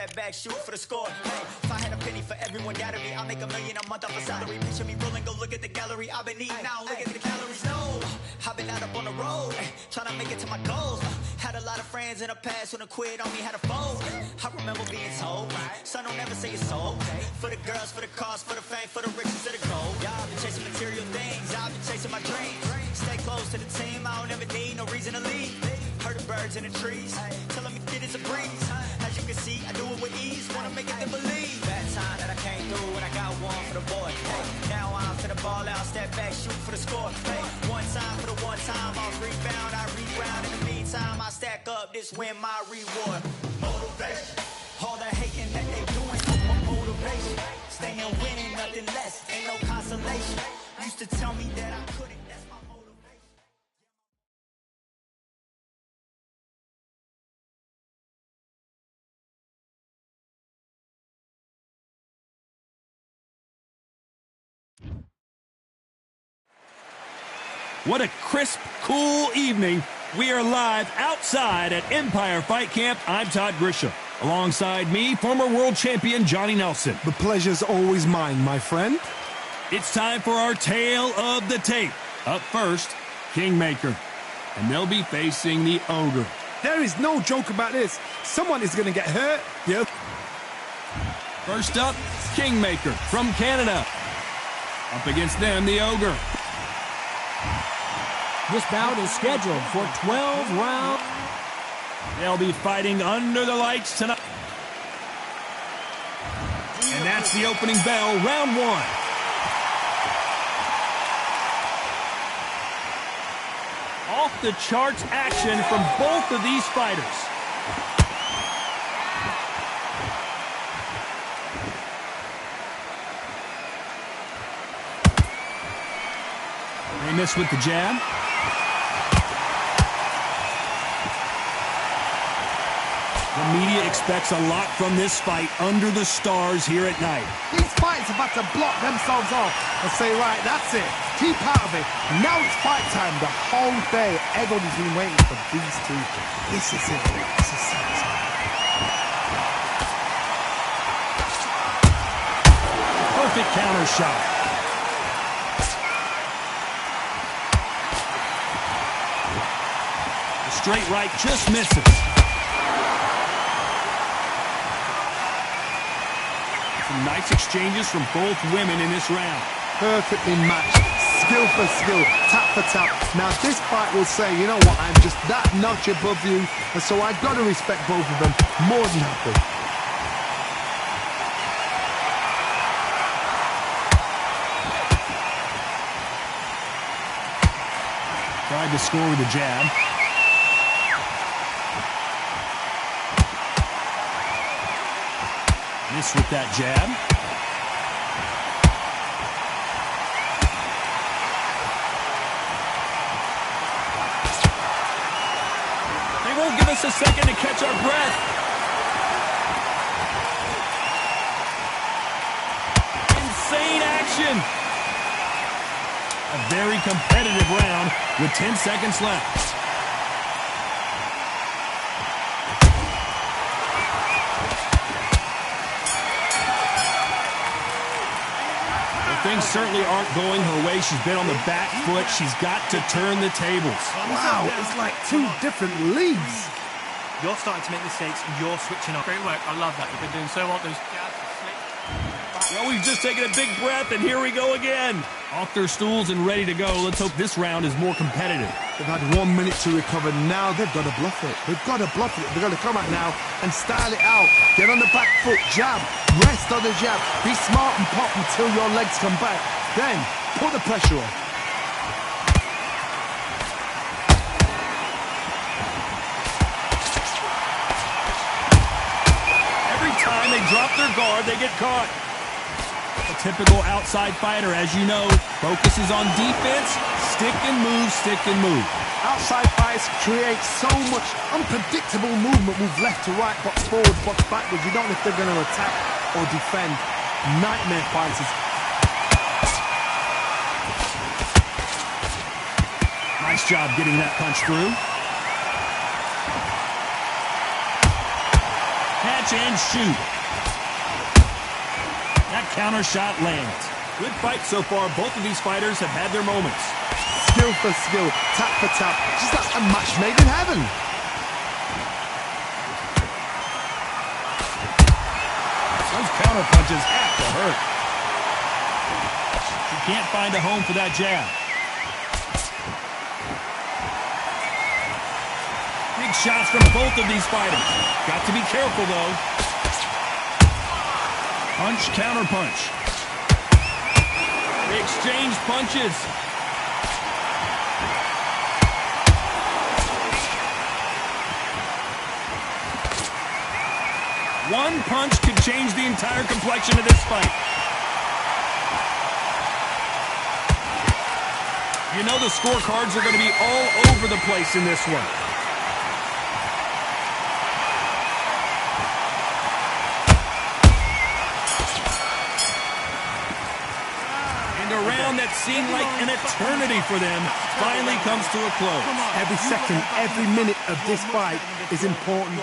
step back, shoot for the score. Hey, if I had a penny for everyone doubted me, I'll make $1 million a month off a salary. Picture me rolling, go look at the gallery. I've been eating now, look at the calories. No, I've been out up on the road, trying to make it to my goals. Had a lot of friends in the past when I quit on me, had a fold. I remember being told, son, don't ever say it's old. For the girls, for the cars, for the fame, for the riches, for the gold. Yeah, I've been chasing material things, I've been chasing my dreams. Stay close to the team, I don't ever need no reason to leave. Heard the birds in the trees, telling me it is a breeze. As you can see, I do it with ease, wanna make it to believe. Bad time that I came through when I got one for the boy. Hey, now I'm for the ball out, step back, shoot for the score. Hey, one time for the one time, I'll rebound, I reground. In the meantime, I stack up, this win my reward. Motivation, all the hating that they doing, motivation. Staying winning, nothing less, ain't no consolation. Used to tell me that I couldn't, that's my motivation. What a crisp, cool evening. We are live outside at Empire Fight Camp. I'm Todd Grisham. Alongside me, former world champion Johnny Nelson. The pleasure's always mine, my friend. It's time for our tale of the tape. Up first, Kingmaker. And they'll be facing the Ogre. There is no joke about this. Someone is going to get hurt. Yep. First up, Kingmaker from Canada. Up against them, the Ogre. This bout is scheduled for 12 rounds. They'll be fighting under the lights tonight. And that's the opening bell, round one. Off the charts action from both of these fighters. They miss with the jab. The media expects a lot from this fight under the stars here at night. These fighters are about to block themselves off and say, right, that's it. Keep out of it. Now it's fight time. The whole day, everybody's been waiting for these two. This is it. This is it. Perfect counter shot. The straight right just misses. Some nice exchanges from both women in this round. Perfectly matched. Skill for skill. Tap for tap. Now this fight will say, you know what, I'm just that notch above you. And so I've got to respect both of them. More than happy. Tried to score with a jab. Miss with that jab. They won't give us a second to catch our breath. Insane action. A very competitive round with 10 seconds left. Things certainly aren't going her way. She's been on the back foot. She's got to turn the tables. Wow, it's like two different leagues. You're starting to make mistakes and you're switching off. Great work. I love that. You've been doing so well. Those jabs are slick. Well, we've just taken a big breath, and here we go again. Off their stools and ready to go. Let's hope this round is more competitive. They've had 1 minute to recover. Now they've got to bluff it. They've got to bluff it. They've got to come out now and style it out. Get on the back foot, jab, rest on the jab. Be smart and pop until your legs come back. Then put the pressure on. Every time they drop their guard, they get caught. A typical outside fighter, as you know, focuses on defense, stick and move. Outside fights create so much unpredictable movement. Move left to right, box forward, box backwards. You don't know if they're going to attack or defend. Nightmare fighters. Nice job getting that punch through. punch and shoot. That counter shot lands. Good fight so far. Both of these fighters have had their moments. Skill for skill, tap for tap. Just like a match made in heaven. Those counter punches have to hurt. She can't find a home for that jab. Big shots from both of these fighters. Got to be careful, though. Punch, counter punch. They exchange punches. One punch could change the entire complexion of this fight. You know the scorecards are going to be all over the place in this one. And a round that seemed like an eternity for them finally comes to a close. Every second, every minute of this fight is important.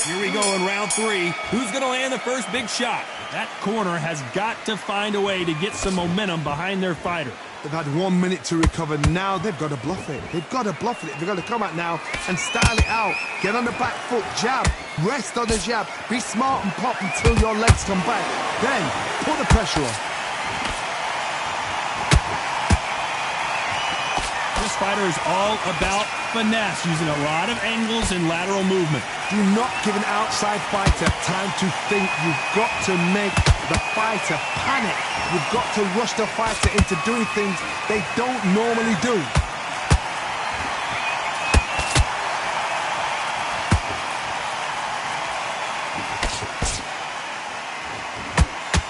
Here we go in round 3. Who's going to land the first big shot? That corner has got to find a way to get some momentum behind their fighter. They've had 1 minute to recover. Now they've got to bluff it. They've got to bluff it. They've got to come out now and style it out. Get on the back foot, jab, rest on the jab. Be smart and pop until your legs come back. Then put the pressure on. This fighter is all about finesse, using a lot of angles and lateral movement. Do not give an outside fighter time to think. You've got to make the fighter panic. You've got to rush the fighter into doing things they don't normally do.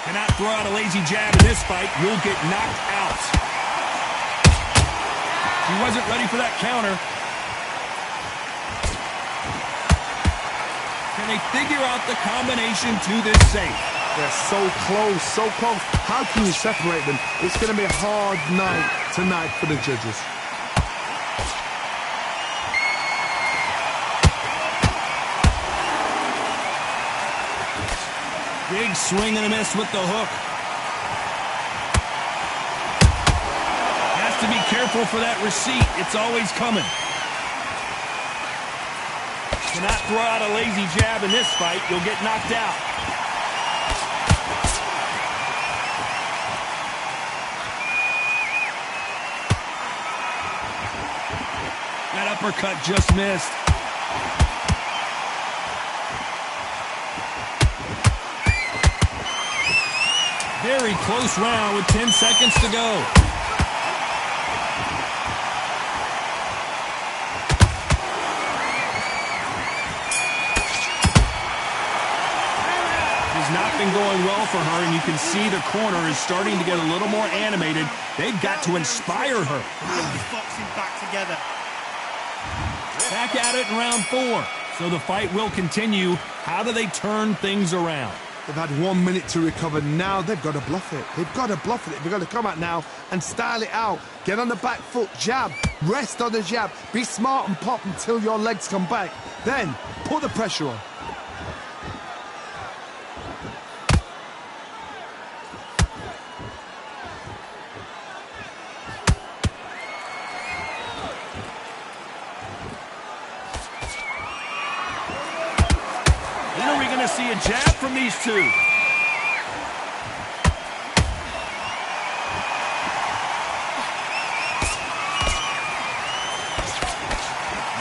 Cannot throw out a lazy jab in this fight. You'll get knocked out. He wasn't ready for that counter. Can they figure out the combination to this safe? They're so close, so close. How can you separate them? It's going to be a hard night tonight for the judges. Big swing and a miss with the hook. Has to be careful for that receipt. It's always coming. Cannot throw out a lazy jab in this fight. You'll get knocked out. That uppercut just missed. Very close round with 10 seconds to go. Not been going well for her, and you can see the corner is starting to get a little more animated. They've got to inspire her. Really boxing back together. Back at it in round 4. So the fight will continue. How do they turn things around? They've had 1 minute to recover. Now they've got to bluff it. They've got to bluff it. They've got to come out now and style it out. Get on the back foot, jab, rest on the jab. Be smart and pop until your legs come back. Then put the pressure on. See a jab from these two.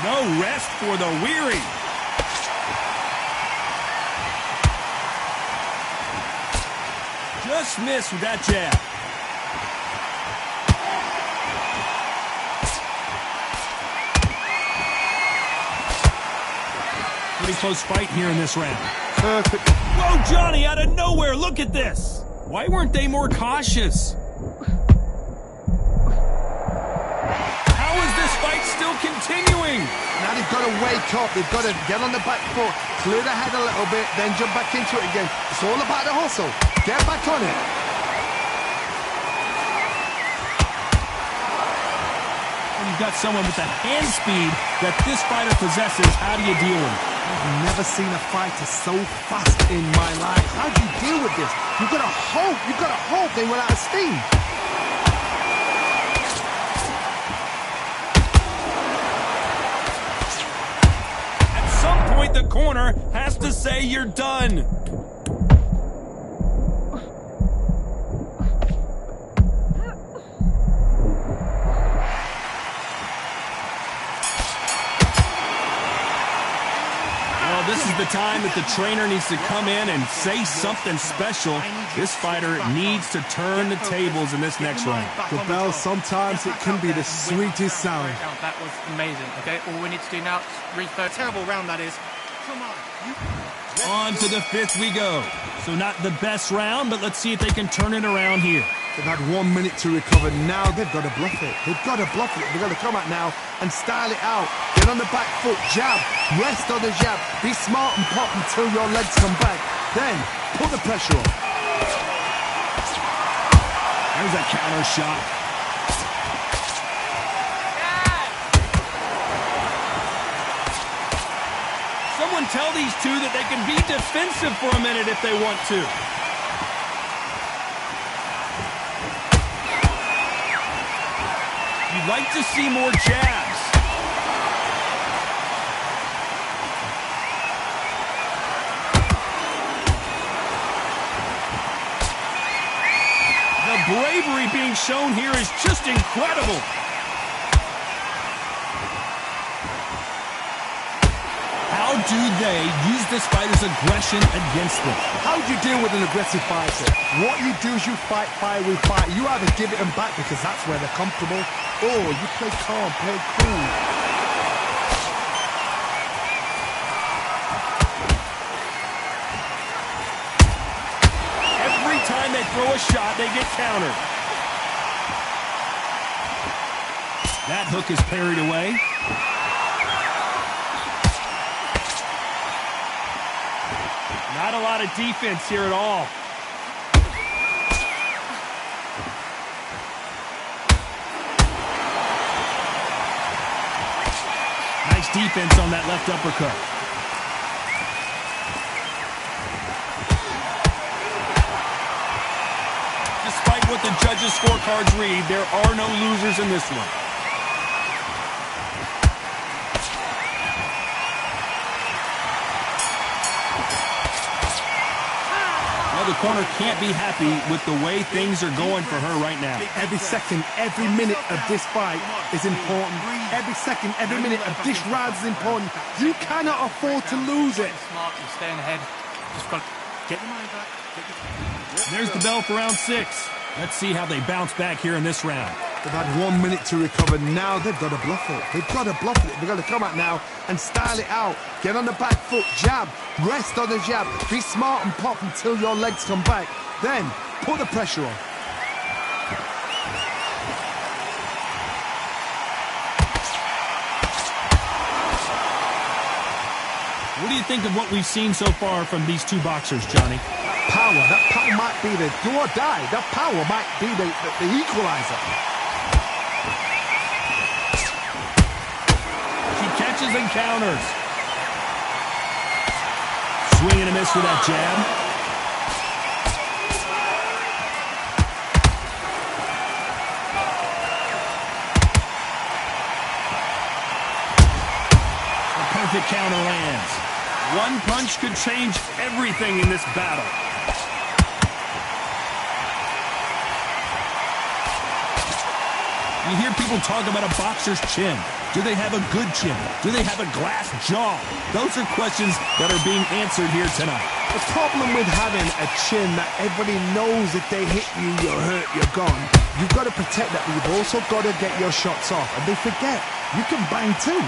No rest for the weary. Just missed with that jab. Pretty close fight here in this round. Perfect. Whoa, Johnny, out of nowhere. Look at this. Why weren't they more cautious? How is this fight still continuing? Now they've got to wake up. They've got to get on the back foot, clear the head a little bit, then jump back into it again. It's all about the hustle. Get back on it. When you've got someone with the hand speed that this fighter possesses, how do you deal with it? never seen a fighter so fast in my life. How do you deal with this? You've got to hope they run out of steam. At some point, the corner has to say you're done. This is the time that the trainer needs to come in and say something special. This fighter needs to turn the tables in this next round. The bell, sometimes it can be the sweetest sound. That was amazing. Okay, all we need to do now is refocus. Terrible round that is. Come on. On to the fifth we go. So not the best round, but let's see if they can turn it around here. They've had 1 minute to recover. Now they've got to bluff it. They've got to bluff it. They've got to come out now and style it out. Get on the back foot, jab, rest on the jab. Be smart and pop until your legs come back. Then put the pressure on. There's a counter shot. Someone tell these two that they can be defensive for a minute if they want to. You'd like to see more jabs. The bravery being shown here is just incredible. How do they use this fighter's aggression against them? How do you deal with an aggressive fighter? What you do is you fight fire with fire. You either give it them back because that's where they're comfortable, or you play calm, play cool. Every time they throw a shot, they get countered. That hook is parried away. Not a lot of defense here at all. Nice defense on that left uppercut. Despite what the judges' scorecards read, there are no losers in this one. The corner can't be happy with the way things are going for her right now. Every second, every minute of this fight is important. Every second, every minute of this round is important. You cannot afford to lose it. Smart, you're staying ahead. Just got to get your mind back. There's the bell for round 6. Let's see how they bounce back here in this round. They've had 1 minute to recover. Now they've got to bluff it. They've got to bluff it. They've got to come out now and style it out. Get on the back foot, jab, rest on the jab. Be smart and pop until your legs come back. Then put the pressure on. What do you think of what we've seen so far from these two boxers, Johnny? That power might be the do or die. That power might be the equalizer. She catches and counters. Swing and a miss with that jab. A perfect counter lands. One punch could change everything in this battle. You hear people talk about a boxer's chin. Do they have a good chin? Do they have a glass jaw? Those are questions that are being answered here tonight. The problem with having a chin that everybody knows if they hit you, you're hurt, you're gone. You've got to protect that, but you've also got to get your shots off. And they forget, you can bang too.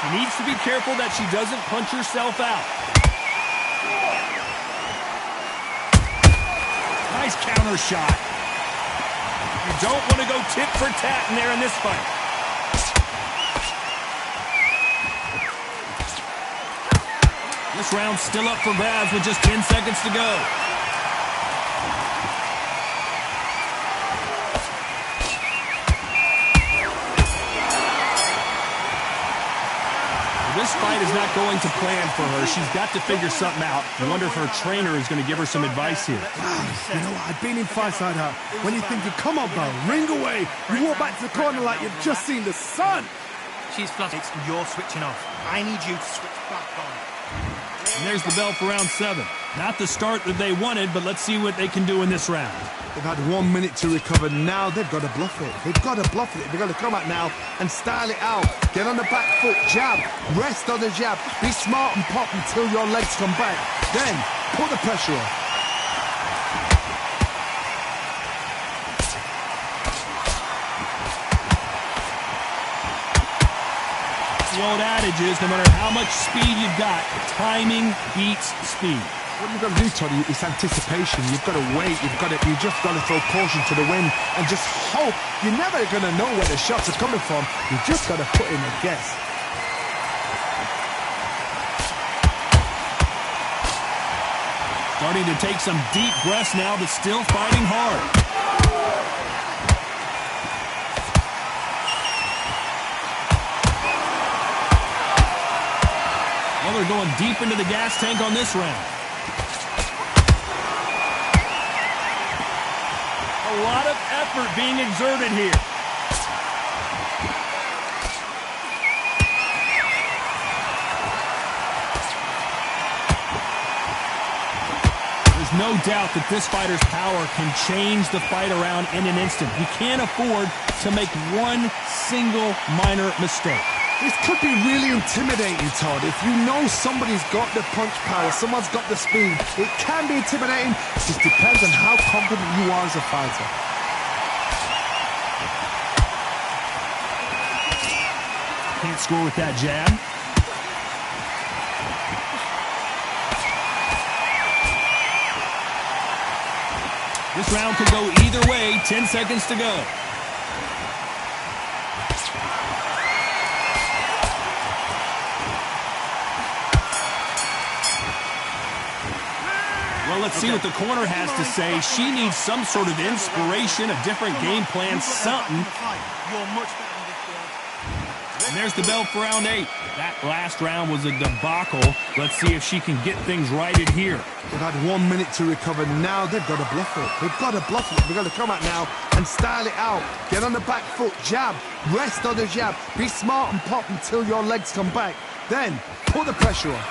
Needs to be careful that she doesn't punch herself out. Nice counter shot. You don't want to go tit for tat in there in this fight. This round's still up for grabs with just 10 seconds to go. fight is not going to plan for her. She's got to figure something out. I wonder if her trainer is going to give her some advice here. You know what? I've been in fights like that. When you're thinking, come on, bro, ring away. You walk back to the corner like you've just seen the sun. She's flustered and you're switching off. I need you to switch back on. And there's the bell for round 7. Not the start that they wanted, but let's see what they can do in this round. They've had 1 minute to recover. Now they've got to bluff it. They've got to bluff it. They've got to come out now and style it out. Get on the back foot, jab, rest on the jab. Be smart and pop until your legs come back. Then put the pressure on. The old adage is, no matter how much speed you've got, timing beats speed. What you've got to do, Toddy, is anticipation. You've got to wait. You just got to throw caution to the wind and just hope. You're never going to know where the shots are coming from. You just got to put in a guess. Starting to take some deep breaths now, but still fighting hard. Well, they're going deep into the gas tank on this round. A lot of effort being exerted here. There's no doubt that this fighter's power can change the fight around in an instant. You can't afford to make one single minor mistake. This could be really intimidating, Todd. If you know somebody's got the punch power, someone's got the speed, it can be intimidating. It just depends on how confident you are as a fighter. Can't score with that jab. This round could go either way. 10 seconds to go. Well, let's see what the corner has to say. She needs some sort of inspiration, a different game plan, something. You're much better than this girl. And there's the bell for round 8. That last round was a debacle. Let's see if she can get things righted here. They've had 1 minute to recover. Now they've got to bluff it. They've got to bluff it. They've got to come out now and style it out. Get on the back foot, jab, rest on the jab. Be smart and pop until your legs come back. Then put the pressure on.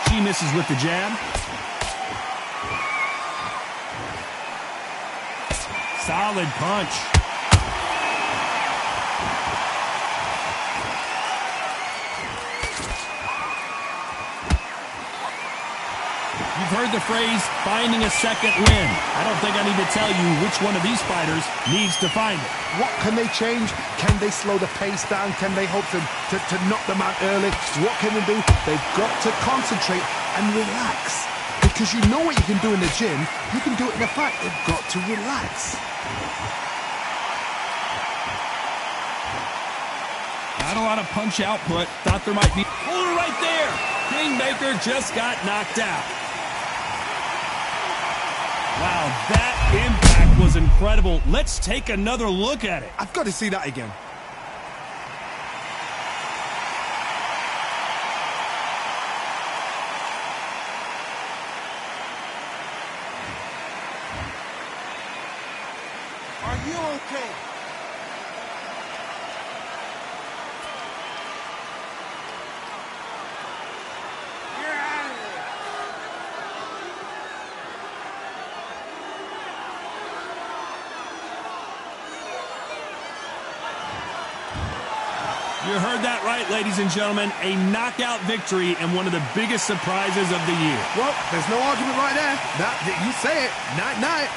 She misses with the jab. Solid punch. You've heard the phrase, finding a second win. I don't think I need to tell you which one of these fighters needs to find it. What can they change? Can they slow the pace down? Can they hope to knock them out early? What can they do? They've got to concentrate and relax. Because you know what you can do in the gym, you can do it in the fight. They've got to relax. Not a lot of punch output. Thought there might be... Hold her right there! Kingmaker just got knocked out. Wow, that impact was incredible. Let's take another look at it. I've got to see that again. Are you okay? You're out of there. You heard that right, ladies and gentlemen. A knockout victory and one of the biggest surprises of the year. Well, there's no argument right there. You say it. Night, night.